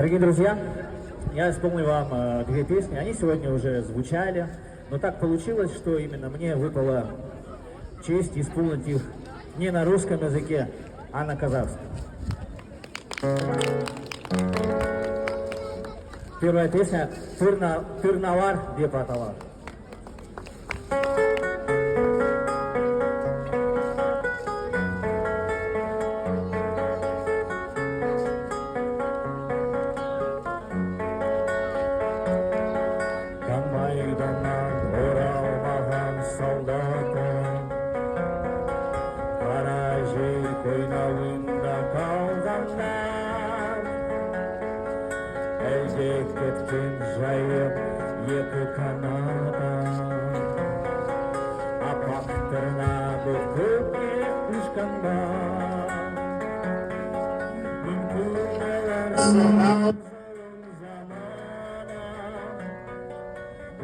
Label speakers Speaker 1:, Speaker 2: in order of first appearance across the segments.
Speaker 1: Дорогие друзья, я исполню вам две песни. Они сегодня уже звучали, но так получилось, что именно мне выпала честь исполнить их не на русском языке, а на казахском. Первая песня «Тырнавар деп аталар». Майданнан оралмаған солдатым, қара жер қойнауында қалғандар, әлде кеткен жайып екі қанатын, аппақ тырнағы көкке ұшқандар. Мүмкін олар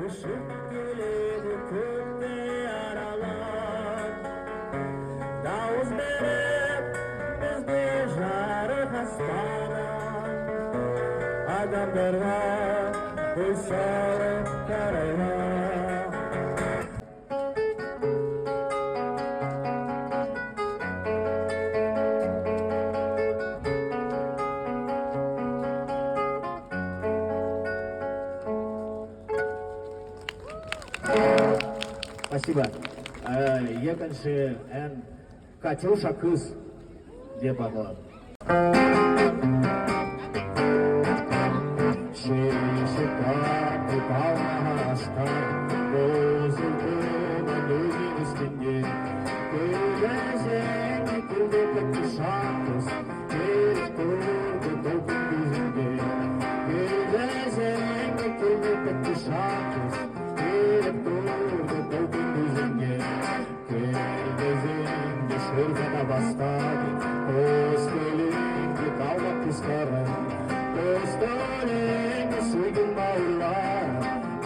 Speaker 1: Işık geledi kökte aralar, Davuz berip bizde jarık astara, Adamlarga koy salып karaylar. Спасибо. Екінші ән «Катюша қыз» деп аталады. Шешектен қалмастан, бозылдың өзің үстінде, көйлесең күлді Катюша қыз, керек тұрды толқын көзінде. Көйлесең күлді Катюша қыз, керек тұрды толқын көзінде. Көйлесеңді шырғата бастады, көз көлеңді талғап құстарын. Көз көлеңді сүйген бауырлар,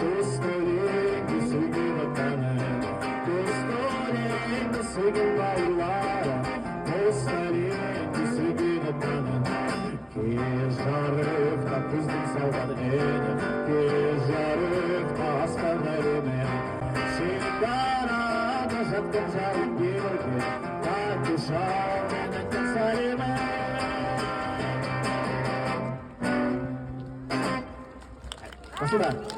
Speaker 1: көз көлеңді сүйген отаны. Көз көлеңді сүйген бауырлар, көз көлеңді сүйген отаны. Кез жарықта күздің салған ені, кез жарықта аспан әлемі. Сен қарада жатқан жауынгерге, Катюша менің сәлемі. Спасибо.